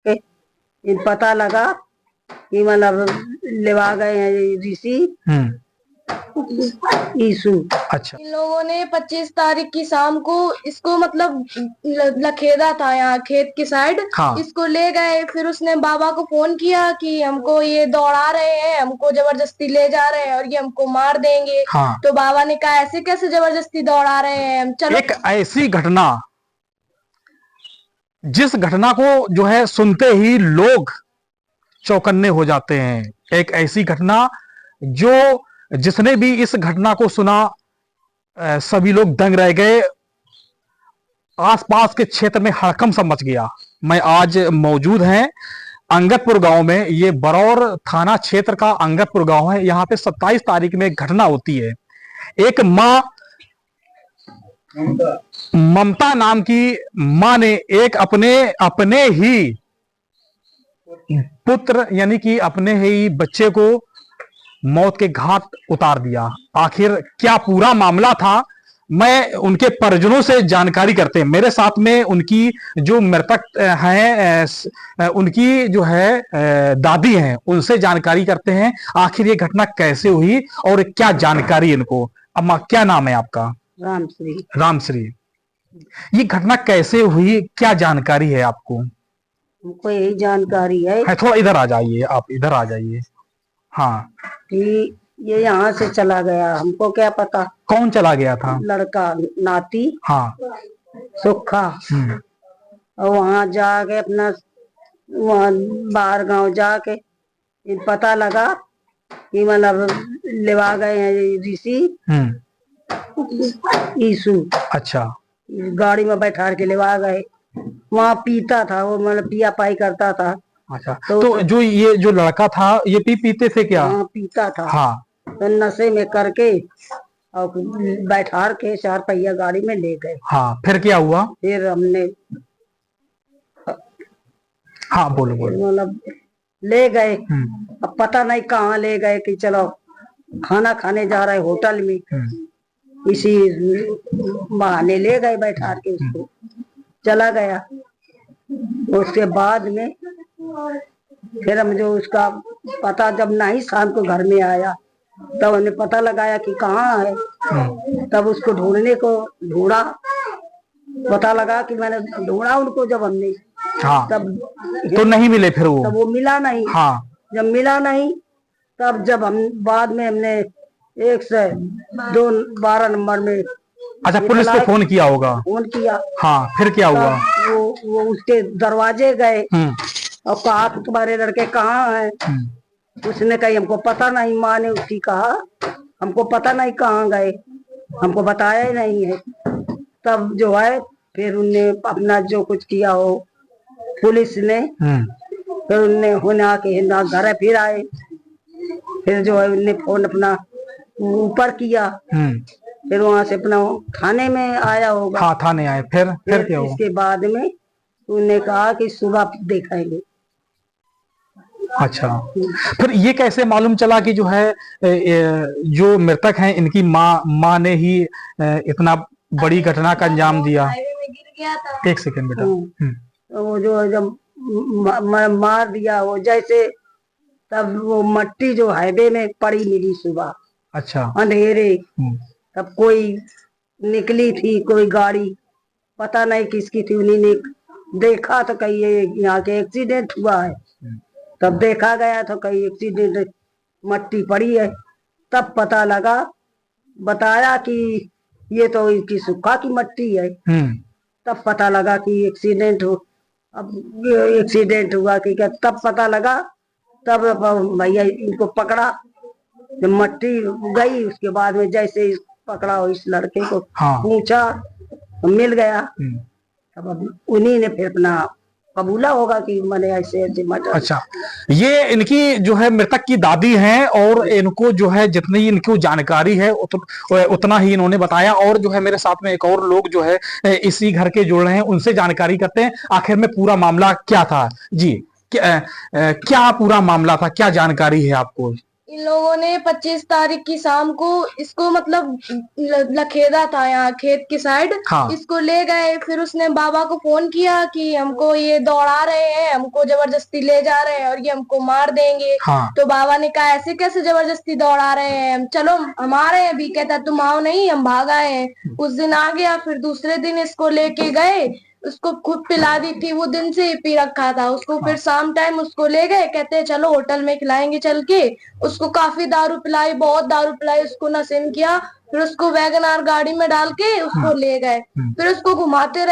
के पता लगा कि मतलब लेवा गए हैं ऋषि यीशु। अच्छा। इन लोगों ने 25 तारीख की शाम को इसको मतलब लखेदा था यहाँ खेत की साइड। हाँ। इसको ले गए, फिर उसने बाबा को फोन किया कि हमको ये दौड़ा रहे हैं, हमको जबरदस्ती ले जा रहे हैं और ये हमको मार देंगे। हाँ। तो बाबा ने कहा ऐसे कैसे जबरदस्ती दौड़ा रहे हैं, चलो। एक ऐसी घटना, जिस घटना को जो है सुनते ही लोग चौकन्ने हो जाते हैं। एक ऐसी घटना जो जिसने भी इस घटना को सुना सभी लोग दंग रह गए। आसपास के क्षेत्र में हड़कंप सा मच गया। मैं आज मौजूद हैं अंगदपुर गांव में। ये बरौर थाना क्षेत्र का अंगदपुर गांव है। यहाँ पे 27 तारीख में एक घटना होती है। एक माँ ममता नाम की माँ ने एक अपने ही पुत्र यानी कि अपने ही बच्चे को मौत के घाट उतार दिया। आखिर क्या पूरा मामला था, मैं उनके परिजनों से जानकारी करते हैं। मेरे साथ में उनकी जो मृतक हैं, उनकी जो है दादी हैं, उनसे जानकारी करते हैं आखिर ये घटना कैसे हुई और क्या जानकारी इनको। अम्मा, क्या नाम है आपका? रामश्री। रामश्री, ये घटना कैसे हुई, क्या जानकारी है आपको? हमको यही जानकारी है। थोड़ा इधर आ जाइए, आप इधर आ जाइए। हाँ, कि ये यहाँ से चला गया, हमको क्या पता। कौन चला गया था? लड़का, नाती। हाँ। सुखा। और वहां जाके अपना वहाँ बाहर गांव जाके पता लगा कि मतलब लेवा गए हैं ऋषि यीशु। अच्छा। गाड़ी में बैठा के लेवा गए। वहाँ पीता था वो, मतलब पिया पाई करता था। अच्छा, तो जो ये जो लड़का था ये पीते थे क्या? हाँ, पीता था। हाँ। तो नशे में करके और बैठा के 4 पहिया गाड़ी में ले गए। हाँ, फिर क्या हुआ? फिर हमने हाँ, बोलो बोलो। मतलब ले गए। अब पता नहीं कहाँ ले गए कि चलो खाना खाने जा रहे होटल में, इसी बहाने ले गए बैठा के उसको, चला गया। उसके बाद में फिर हम जो उसका पता जब नहीं शाम को घर में आया तब हमने पता लगाया कि कहाँ है। तब उसको ढूंढने को ढूंढा, पता लगा कि मैंने ढूंढा उनको जब हमने। हाँ। तब तो नहीं मिले फिर वो? तब वो मिला नहीं। हाँ। जब मिला नहीं तब जब हम बाद में हमने 102 नंबर में। अच्छा, पुलिस को फोन किया होगा? फोन किया। हाँ, फिर क्या हुआ? वो उसके दरवाजे गए और कहा कि तुम्हारे लड़के कहाँ हैं। उसने कही हमको पता नहीं। माँ ने उसकी कहा हमको पता नहीं कहाँ गए, हमको बताया ही नहीं है। तब जो है फिर उनने अपना जो कुछ किया हो पुलिस ने, फिर उनने होना के घर फिर आए। फिर जो है उनने फोन अपना ऊपर किया। फिर वहां से अपना थाने में आया होगा। हाँ, थाने आए। फिर क्या हुआ? इसके बाद में उन्होंने कहा कि सुबह देखेंगे। अच्छा, फिर ये कैसे मालूम चला कि जो है जो मृतक हैं इनकी माँ ने ही इतना बड़ी घटना का अंजाम दिया? एक सेकंड बेटा। तो वो जो जब मार दिया वो जैसे, तब वो मट्टी जो हाईवे में पड़ी मिली सुबह। अच्छा। अंधेरे। तब कोई निकली थी कोई गाड़ी, पता नहीं किसकी थी। उन्हीं ने देखा तो कहीं यहाँ के एक्सीडेंट हुआ है। तब देखा गया तो कहीं एक्सीडेंट मट्टी पड़ी है। तब पता लगा, बताया कि ये तो इसकी सुखा की मट्टी है। तब पता लगा कि एक्सीडेंट हो। अब एक्सीडेंट हुआ कि क्या, तब पता लगा। तब भैया इनको पकड़ा, जब मट्टी गई उसके बाद में जैसे पकड़ा हो इस लड़के को। हाँ। पूछा तो मिल गया। तब अब उन्हीं ने फिर अपना कबूला होगा कि मैंने ऐसे ऐसे मर्डर। अच्छा, ये इनकी जो है मृतक की दादी हैं और इनको जो है जितनी इनको जानकारी है उतना ही इन्होंने बताया। और जो है मेरे साथ में एक और लोग जो है इसी घर के जुड़ रहे हैं, उनसे जानकारी करते हैं आखिर में पूरा मामला क्या था। जी, क्या पूरा मामला था, क्या जानकारी है आपको? इन लोगों ने 25 तारीख की शाम को इसको मतलब लखेदा था यहाँ खेत की साइड। हाँ। इसको ले गए, फिर उसने बाबा को फोन किया कि हमको ये दौड़ा रहे हैं, हमको जबरदस्ती ले जा रहे हैं और ये हमको मार देंगे। हाँ। तो बाबा ने कहा ऐसे कैसे जबरदस्ती दौड़ा रहे हैं, चलो हम आ रहे हैं अभी। कहता तुम आओ नहीं, हम भाग आए हैं। उस दिन आ गया, फिर दूसरे दिन इसको लेके गए, उसको खुद पिला दी थी, वो दिन से ही पी रखा था उसको। फिर शाम टाइम उसको ले गए, कहते हैं चलो होटल में खिलाएंगे चल के। उसको काफी दारू पिलाई, बहुत दारू पिलाई, उसको नशेन किया। फिर उसको वैगन आर गाड़ी में डाल के उसको ले गए, फिर उसको घुमाते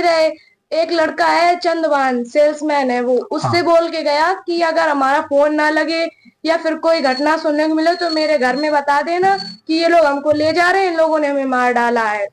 रहे। एक लड़का है चंदवान, सेल्समैन है वो, उससे बोल के गया कि अगर हमारा फोन ना लगे या फिर कोई घटना सुनने को मिले तो मेरे घर में बता देना कि ये लोग हमको ले जा रहे हैं, इन लोगों ने हमें मार डाला है।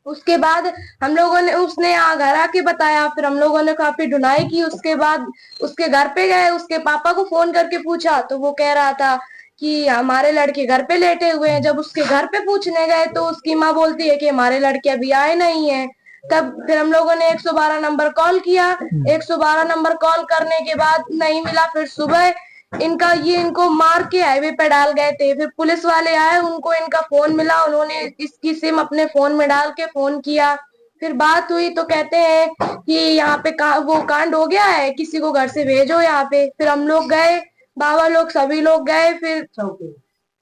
उसके बाद हम लोगों ने, उसने यहाँ घर आके बताया, फिर हम लोगों ने काफी ढूंढाई की। उसके बाद उसके घर पे गए, उसके पापा को फोन करके पूछा तो वो कह रहा था कि हमारे लड़के घर पे लेटे हुए हैं। जब उसके घर पे पूछने गए तो उसकी माँ बोलती है कि हमारे लड़के अभी आए नहीं है। तब फिर हम लोगों ने 112 नंबर कॉल किया। 112 नंबर कॉल करने के बाद नहीं मिला। फिर सुबह इनको मार के हाईवे पे डाल गए थे। फिर पुलिस वाले आए, उनको इनका फोन मिला, उन्होंने इसकी सिम अपने फोन में डाल के फोन किया। फिर बात हुई तो कहते हैं कि यहाँ पे वो कांड हो गया है, किसी को घर से भेजो यहाँ पे। फिर हम लोग गए, बाबा लोग सभी लोग गए, फिर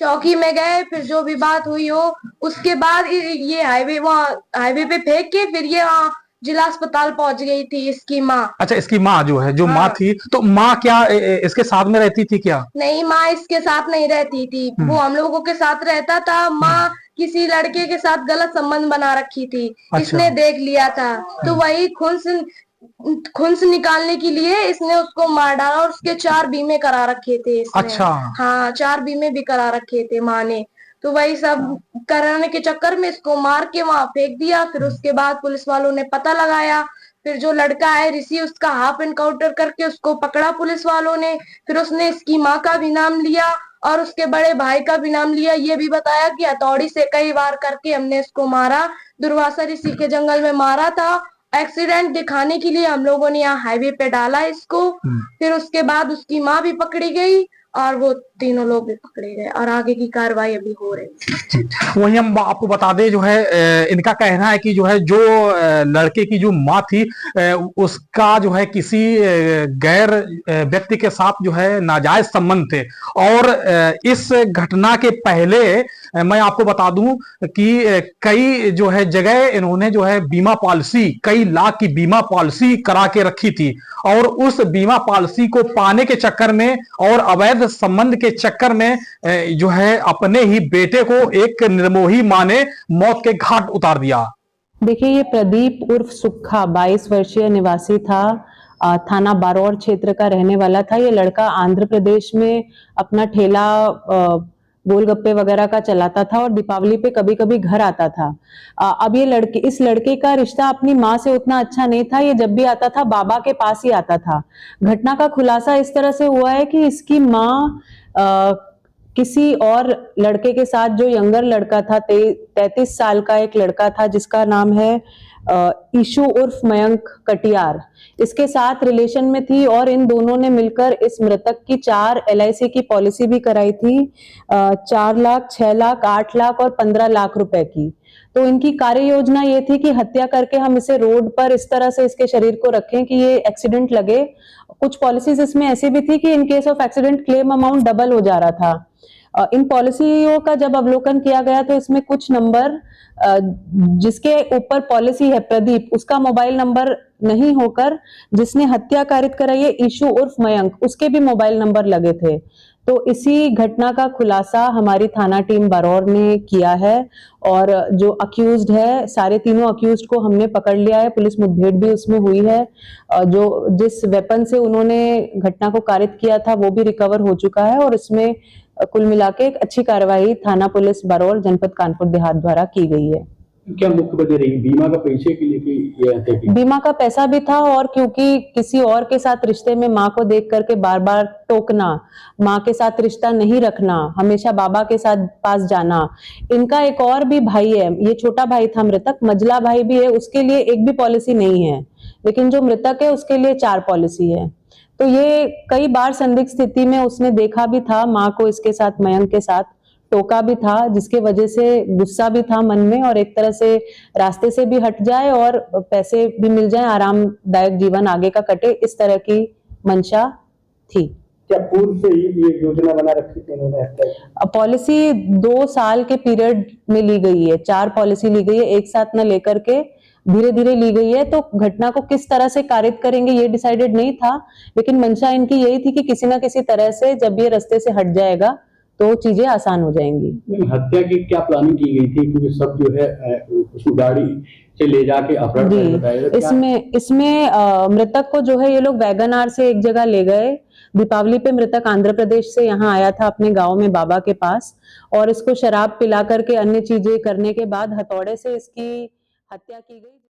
चौकी में गए। फिर जो भी बात हुई हो, उसके बाद ये हाईवे पे फेंक के फिर ये वहाँ जिला अस्पताल पहुंच गई थी इसकी माँ। अच्छा, इसकी माँ जो है, जो माँ थी, तो माँ क्या इसके साथ में रहती थी क्या? नहीं, माँ इसके साथ नहीं रहती थी, वो हम लोगों के साथ रहता था। माँ किसी लड़के के साथ गलत संबंध बना रखी थी। अच्छा। इसने देख लिया था, तो वही खुन्स निकालने के लिए इसने उसको मार डाला। और उसके 4 बीमे करा रखे थे इसने। अच्छा। हाँ, 4 बीमे भी करा रखे थे माँ ने। तो वही सब कराने के चक्कर में इसको मार के वहां फेंक दिया। फिर उसके बाद पुलिस वालों ने पता लगाया, फिर जो लड़का है ऋषि, उसका हाफ एनकाउंटर करके उसको पकड़ा पुलिस वालों ने। फिर उसने इसकी माँ का भी नाम लिया और उसके बड़े भाई का भी नाम लिया। ये भी बताया कि हथौड़ी से कई बार करके हमने इसको मारा, दुर्वासा ऋषि के जंगल में मारा था। एक्सीडेंट दिखाने के लिए हम लोगों ने यहाँ हाईवे पे डाला इसको। फिर उसके बाद उसकी माँ भी पकड़ी गई और वो तीनों लोग भी पकड़े गए और आगे की कार्रवाई अभी हो रही है। वही हम आपको बता दें, जो है इनका कहना है कि जो है, जो लड़के की जो माँ थी, उसका जो है किसी गैर व्यक्ति के साथ जो है नाजायज संबंध थे। और इस घटना के पहले मैं आपको बता दूं कि कई जो है जगह इन्होंने जो है बीमा पॉलिसी, कई लाख की बीमा पॉलिसी करा के रखी थी। और उस बीमा पॉलिसी को पाने के चक्कर में और अवैध संबंध के चक्कर में जो है अपने ही बेटे को एक निर्मोही मां ने मौत के घाट उतार दिया। देखिए, ये प्रदीप उर्फ सुक्खा 22 वर्षीय निवासी था, थाना बारौर क्षेत्र का रहने वाला था। ये लड़का आंध्र प्रदेश में अपना ठेला गोलगप्पे वगैरह का चलाता था और दीपावली पे कभी कभी घर आता था। अब इस लड़के का रिश्ता अपनी माँ से उतना अच्छा नहीं था। ये जब भी आता था बाबा के पास ही आता था। घटना का खुलासा इस तरह से हुआ है कि इसकी माँ किसी और लड़के के साथ, जो यंगर लड़का था, 33 साल का एक लड़का था जिसका नाम है ईशु उर्फ मयंक कटियार, इसके साथ रिलेशन में थी। और इन दोनों ने मिलकर इस मृतक की 4 LIC की पॉलिसी भी कराई थी, 4 लाख, 6 लाख, 8 लाख और 15 लाख रुपए की। तो इनकी कार्य योजना ये थी कि हत्या करके हम इसे रोड पर इस तरह से इसके शरीर को रखें कि ये एक्सीडेंट लगे। कुछ पॉलिसीज इसमें ऐसी भी थी कि in case of accident claim amount double हो जा रहा था। इन पॉलिसियों का जब अवलोकन किया गया तो इसमें कुछ नंबर, जिसके ऊपर पॉलिसी है प्रदीप, उसका मोबाइल नंबर नहीं होकर जिसने हत्या कारित कराई है ईशु उर्फ मयंक, उसके भी मोबाइल नंबर लगे थे। तो इसी घटना का खुलासा हमारी थाना टीम बारौर ने किया है और जो अक्यूज्ड है, सारे तीनों अक्यूज्ड को हमने पकड़ लिया है। पुलिस मुठभेड़ भी उसमें हुई है। जो जिस वेपन से उन्होंने घटना को कारित किया था वो भी रिकवर हो चुका है और इसमें कुल मिला के एक अच्छी कार्रवाई थाना पुलिस बारौर जनपद कानपुर देहात द्वारा की गई है। क्या मुख्य वजह रही? बीमा का पैसे के लिए बीमा का पैसा भी था और क्योंकि किसी और के साथ रिश्ते में माँ को देख करके बार बार टोकना, माँ के साथ रिश्ता नहीं रखना, हमेशा बाबा के साथ पास जाना। इनका एक और भी भाई है, ये छोटा भाई था मृतक, मझला भाई भी है, उसके लिए एक भी पॉलिसी नहीं है। लेकिन जो मृतक है उसके लिए 4 पॉलिसी है। तो ये कई बार संदिग्ध स्थिति में उसने देखा भी था माँ को इसके साथ, मयंक के साथ टोका भी था, जिसके वजह से गुस्सा भी था मन में और एक तरह से रास्ते से भी हट जाए और पैसे भी मिल जाए, आरामदायक जीवन आगे का कटे, इस तरह की मंशा थी। क्या पूर्व से ही ये योजना बना रखी थी इन्होंने हत्या की? पॉलिसी 2 साल के पीरियड में ली गई है, 4 पॉलिसी ली गई है, एक साथ न लेकर के धीरे धीरे ली गई है। तो घटना को किस तरह से कारित करेंगे ये डिसाइडेड नहीं था, लेकिन मंशा इनकी यही थी कि किसी ना किसी तरह से जब ये रास्ते से हट जाएगा तो चीजें आसान हो जाएंगी। हत्या की क्या प्लानिंग की गई थी, क्योंकि सब जो है उसको गाड़ी से ले जाके अपहरण कर बताया गया? इसमें मृतक को जो है ये लोग वैगन आर से एक जगह ले गए। दीपावली पे मृतक आंध्र प्रदेश से यहाँ आया था अपने गांव में बाबा के पास, और इसको शराब पिला करके अन्य चीजें करने के बाद हथौड़े से इसकी हत्या की गई।